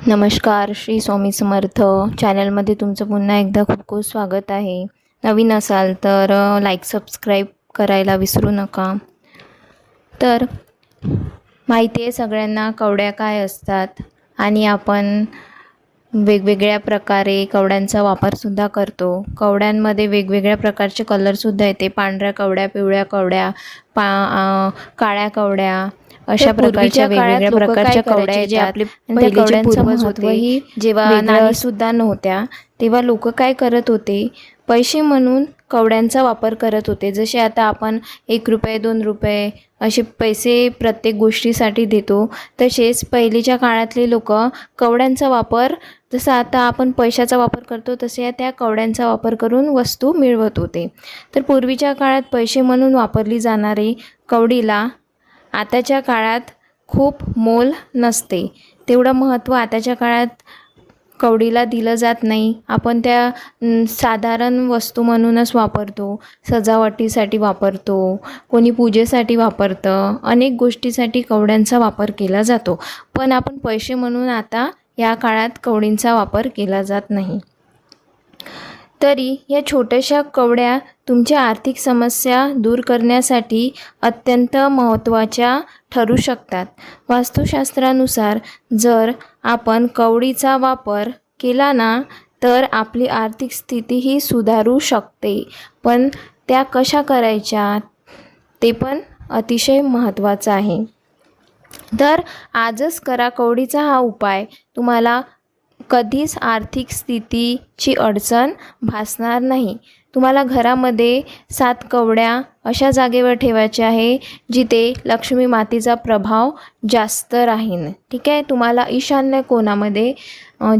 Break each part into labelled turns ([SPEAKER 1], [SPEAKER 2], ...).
[SPEAKER 1] नमस्कार, श्री स्वामी समर्थ चॅनलमध्ये तुमचं पुन्हा एकदा खूप खूप स्वागत आहे. नवीन असाल तर लाईक सबस्क्राईब करायला विसरू नका. तर माहिती आहे सगळ्यांना कवड्या काय असतात आणि आपण वेगवेगळ्या प्रकारे कवड्यांचा वापरसुद्धा करतो. कवड्यांमध्ये वेगवेगळ्या प्रकारचे कलरसुद्धा येते. पांढऱ्या कवड्या, पिवळ्या कवड्या, काळ्या कवड्या, अशा प्रकारच्या वेगवेगळ्या प्रकारच्या कवड्या येतात. आपले पहिलेचे पूर्वज होते जेव्हा नाणी सुद्धा नव्हत्या तेव्हा लोक काय करत होते, पैसे म्हणून कवड्यांचा वापर करत होते. जसे आता आपण 1 रुपये 2 रुपये असे पैसे प्रत्येक गोष्टीसाठी देतो, तसेच पहिलेच्या काळातले लोक कवड्यांचा वापर जसा आता आपण पैशाचा वापर करतो तसे त्या कवड्यांचा वापर करून वस्तू मिळवत होते. तर पूर्वीच्या काळात पैसे म्हणून वापरली जाणारी कवडीला आताच्या काळात खूप मोल नसते. तेवढं महत्त्व आताच्या काळात कवडीला दिलं जात नाही. आपण त्या साधारण वस्तू म्हणूनच वापरतो. सजावटीसाठी वापरतो, कोणी पूजेसाठी वापरतं, अनेक गोष्टीसाठी कवड्यांचा वापर केला जातो. पण आपण पैसे म्हणून आता या काळात कवडींचा वापर केला जात नाही. तरी या छोट्याशा कवड्या तुमच्या आर्थिक समस्या दूर करण्यासाठी अत्यंत महत्त्वाच्या ठरू शकतात. वास्तुशास्त्रानुसार जर आपण कवडीचा वापर केला ना तर आपली आर्थिक स्थितीही सुधारू शकते. पण त्या कशा करायच्या ते पण अतिशय महत्त्वाचं आहे. तर आजच करा कवडीचा हा उपाय. तुम्हाला कधीच आर्थिक स्थितीची अडचण भासणार नाही. तुम्हाला घरामध्ये 7 कवड्या अशा जागेवर ठेवायच्या आहे जिथे लक्ष्मी मातेचा प्रभाव जास्त राहील. ठीक आहे. तुम्हाला ईशान्य कोणामध्ये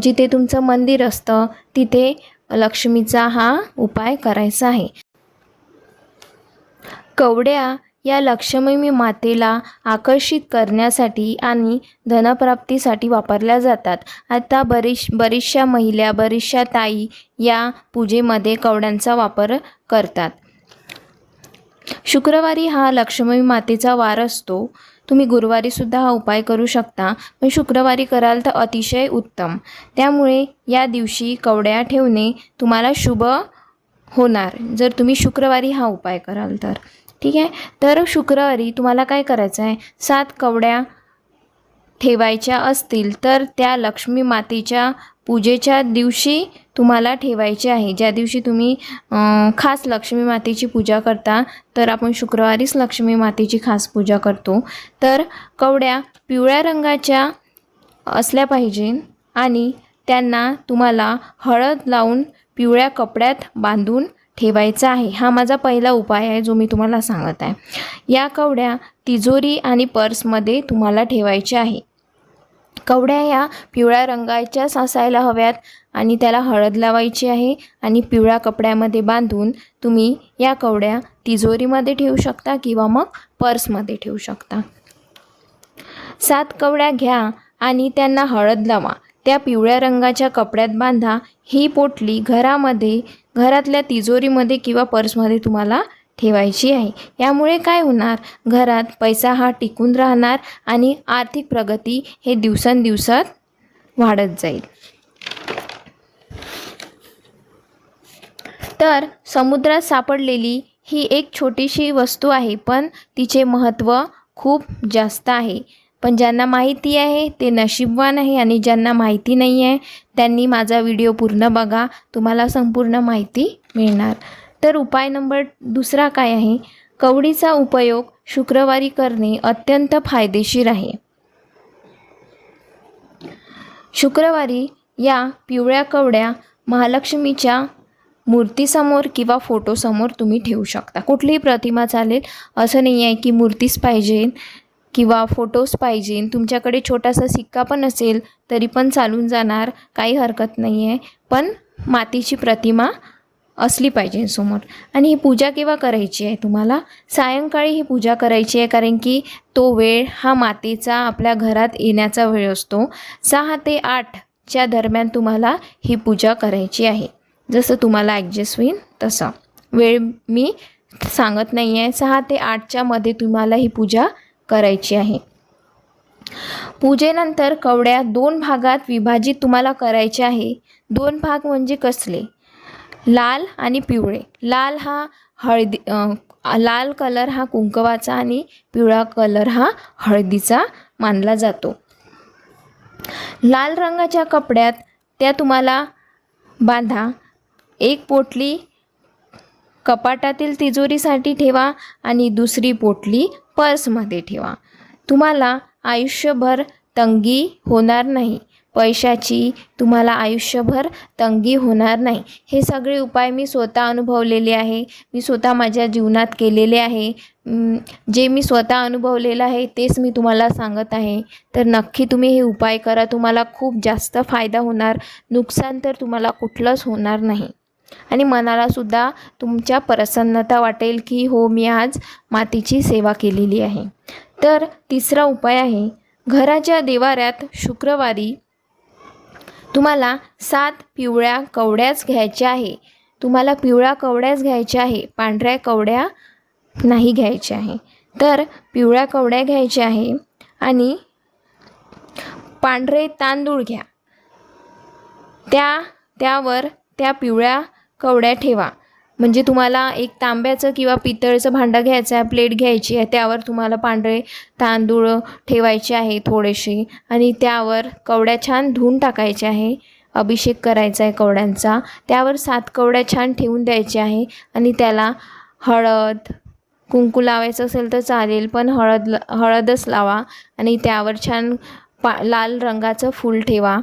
[SPEAKER 1] जिथे तुमचं मंदिर असतं तिथे लक्ष्मीचा हा उपाय करायचा आहे. कवड्या या लक्ष्मी मातेला आकर्षित करण्यासाठी आणि धनप्राप्तीसाठी वापरल्या जातात. आता बरीचशा महिला, बरीचशा ताई या पूजेमध्ये कवड्यांचा वापर करतात. शुक्रवारी हा लक्ष्मी मातेचा वार असतो. तुम्ही गुरुवारीसुद्धा हा उपाय करू शकता, पण शुक्रवारी कराल तर अतिशय उत्तम. त्यामुळे या दिवशी कवड्या ठेवणे तुम्हाला शुभ होणार जर तुम्ही शुक्रवारी हा उपाय कराल तर. ठीक आहे. तर शुक्रवारी तुम्हाला काय करायचं आहे, 7 कवड्या ठेवायच्या असतील तर त्या लक्ष्मी मातेच्या पूजेच्या दिवशी तुम्हाला ठेवायचे आहे. ज्या दिवशी तुम्ही खास लक्ष्मी मातेची पूजा करता, तर आपण शुक्रवारीच लक्ष्मी मातेची खास पूजा करतो. तर कवड्या पिवळ्या रंगाच्या असल्या पाहिजे आणि त्यांना तुम्हाला हळद लावून पिवळ्या कपड्यात बांधून ठेवायचा आहे. हा माझा पहिला उपाय आहे जो मी तुम्हाला सांगत आहे. या कवड्या तिजोरी आणि पर्समध्ये तुम्हाला ठेवायच्या आहे. कवड्या या पिवळ्या रंगाच्याच असायला हव्यात आणि त्याला हळद लावायची आहे आणि पिवळ्या कपड्यामध्ये बांधून तुम्ही या कवड्या तिजोरीमध्ये ठेवू शकता किंवा मग पर्समध्ये ठेवू शकता. 7 कवड्या घ्या आणि त्यांना हळद लावा. त्या पिवळ्या रंगाच्या कपड्यात बांधा. ही पोटली घरातल्या तिजोरीमध्ये किंवा पर्समध्ये तुम्हाला ठेवायची आहे. यामुळे काय होणार, घरात पैसा हा टिकून राहणार आणि आर्थिक प्रगती हे दिवसांदिवसात वाढत जाईल. तर समुद्रात सापडलेली ही एक छोटीशी वस्तू आहे, पण तिचे महत्त्व खूप जास्त आहे. पण ज्यांना माहिती आहे ते नशीबवान आहे आणि ज्यांना माहिती नाही आहे त्यांनी माझा व्हिडिओ पूर्ण बघा, तुम्हाला संपूर्ण माहिती मिळणार. तर उपाय नंबर 2 काय आहे, कवडीचा उपयोग शुक्रवारी करणे अत्यंत फायदेशीर आहे. शुक्रवारी या पिवळ्या कवड्या महालक्ष्मीच्या मूर्तीसमोर किंवा फोटोसमोर तुम्ही ठेवू शकता. कुठलीही प्रतिमा चालेल, असं नाही आहे की मूर्तीच पाहिजे किंवा फोटोज पाहिजे. तुमच्याकडे छोटासा सिक्का पण असेल तरी पण चालून जाणार, काही हरकत नाही आहे. पण मातीची प्रतिमा असली पाहिजे समोर. आणि ही पूजा केव्हा करायची आहे, तुम्हाला सायंकाळी ही पूजा करायची आहे, कारण की तो वेळ हा मातेचा आपल्या घरात येण्याचा वेळ असतो. 6 ते 8च्या दरम्यान तुम्हाला ही पूजा करायची आहे. जसं तुम्हाला ॲडजस्ट होईल तसा वेळ मी सांगत नाही आहे. 6 ते 8च्या मध्ये तुम्हाला ही पूजा करायची आहे. पूजेनंतर कवड्या 2 भागात विभाजित तुम्हाला करायचे आहे. 2 भाग म्हणजे कसले? लाल आणि पिवळे. लाल कलर हा कुंकवाचा आणि पिवळा कलर हा हळदीचा मानला जातो. लाल रंगाच्या कपड्यात त्या तुम्हाला बांधा. एक पोटली कपाटातील तिजोरीसाठी ठेवा आणि दुसरी पोटली पर्समध्ये ठेवा. तुम्हाला आयुष्यभर तंगी होणार नाही. पैशाची तुम्हाला आयुष्यभर तंगी होणार नाही. हे सगळे उपाय मी स्वतः अनुभवलेले आहे. मी स्वतः माझ्या जीवनात केलेले आहे. जे मी स्वतः अनुभवलेलं आहे तेच मी तुम्हाला सांगत आहे. तर नक्की तुम्ही हे उपाय करा. तुम्हाला खूप जास्त फायदा होणार. नुकसान तर तुम्हाला कुठलंच होणार नाही. आणि मनालासुद्धा तुमच्या प्रसन्नता वाटेल की हो, मी आज मातीची सेवा केलेली आहे. तर तिसरा उपाय आहे, घराच्या देवाऱ्यात शुक्रवारी तुम्हाला 7 पिवळ्या कवड्याच घ्यायच्या आहे. तुम्हाला पिवळ्या कवड्याच घ्यायच्या आहे, पांढऱ्या कवड्या नाही घ्यायच्या आहे. तर पिवळ्या कवड्या घ्यायच्या आहे आणि पांढरे तांदूळ घ्या. त्यावर त्या पिवळ्या कवड्या ठेवा. म्हणजे तुम्हाला एक तांब्याचं किंवा पितळचं भांडं घ्यायचं आहे, प्लेट घ्यायची आहे. त्यावर तुम्हाला पांढरे तांदूळ ठेवायचे आहे थोडेसे आणि त्यावर कवड्या छान धुवून टाकायचे आहे. अभिषेक करायचा आहे कवड्यांचा. त्यावर 7 कवड्या छान ठेवून द्यायच्या आहे आणि त्याला हळद, कुंकू लावायचं असेल तर चालेल, पण हळदच लावा आणि त्यावर छान लाल रंगाचं फूल ठेवा.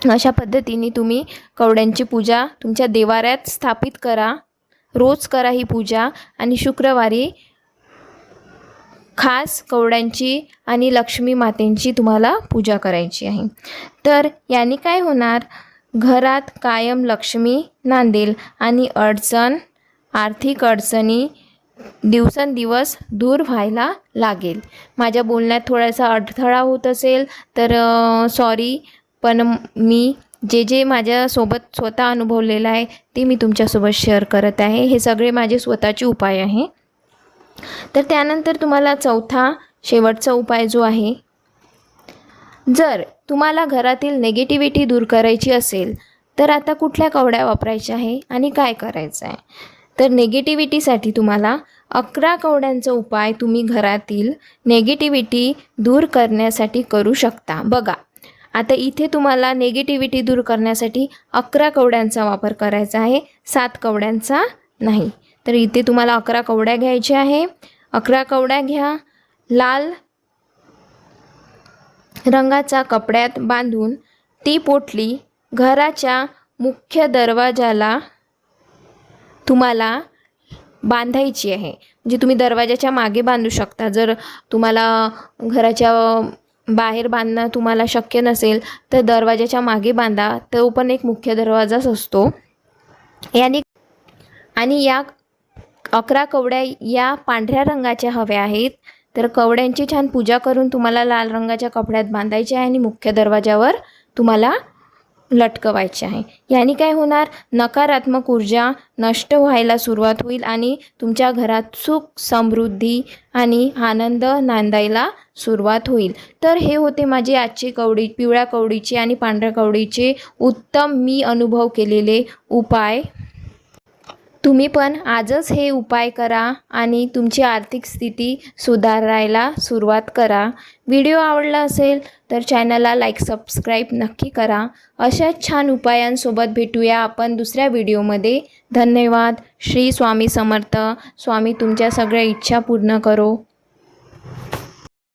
[SPEAKER 1] अशा पद्धतीने तुम्ही कवड्यांची पूजा तुमच्या देवाऱ्यात स्थापित करा. रोज करा ही पूजा आणि शुक्रवारी खास कवड्यांची आणि लक्ष्मी मातेंची तुम्हाला पूजा करायची आहे. तर याने काय होणार, घरात कायम लक्ष्मी नांदेल आणि आर्थिक अडचणी दिवसेंदिवस दूर व्हायला लागेल. माझ्या बोलण्यात थोडासा अडथळा होत असेल तर सॉरी, पण मी जे माझ्यासोबत स्वतः अनुभवलेलं आहे ते मी तुमच्यासोबत शेअर करत आहे. हे सगळे माझे स्वतःचे उपाय आहे. तर त्यानंतर तुम्हाला चौथा शेवटचा उपाय जो आहे, जर तुम्हाला घरातील नेगेटिव्हिटी दूर करायची असेल तर आता कुठल्या कवड्या वापरायच्या आहे आणि काय करायचं आहे. तर नेगेटिव्हिटीसाठी तुम्हाला 11 कवड्यांचा उपाय तुम्ही घरातील नेगेटिव्हिटी दूर करण्यासाठी करू शकता. बघा, आता इथे तुम्हाला नेगेटिव्हिटी दूर करण्यासाठी 11 कवड्यांचा वापर करायचा आहे, 7 कवड्यांचा नाही. तर इथे तुम्हाला 11 कवड्या घ्यायच्या आहे. 11 कवड्या घ्या. लाल रंगाच्या कपड्यात बांधून ती पोटली घराच्या मुख्य दरवाजाला तुम्हाला बांधायची आहे. म्हणजे तुम्ही दरवाजाच्या मागे बांधू शकता. जर तुम्हाला घराच्या बाहेर बांधणं तुम्हाला शक्य नसेल तर दरवाजाच्या मागे बांधा. तो पण एक मुख्य दरवाजाच असतो. आणि या 11 कवड्या या पांढऱ्या रंगाच्या हव्या आहेत. तर कवड्यांची छान पूजा करून तुम्हाला लाल रंगाच्या कपड्यात बांधायचे आहे आणि मुख्य दरवाजावर तुम्हाला लटकवायचे आहे. याने काय होणार, नकारात्मक ऊर्जा नष्ट व्हायला सुरुवात होईल आणि तुमच्या घरात सुख, समृद्धी आणि आनंद नांदायला सुरुवात होईल. तर हे होते माझे आजचे पिवळ्या कवडीचे आणि पांढऱ्या कवडीचे उत्तम मी अनुभव केलेले उपाय. तुम्ही पण आजच हे उपाय करा आणि तुमची आर्थिक स्थिती सुधारायला सुरुवात करा. व्हिडिओ आवडला असेल तर चॅनलला लाईक, सबस्क्राईब नक्की करा. अशाच छान उपायांसोबत भेटूया आपण दुसऱ्या व्हिडिओमध्ये. धन्यवाद. श्री स्वामी समर्थ. स्वामी तुमच्या सगळ्या इच्छा पूर्ण करो.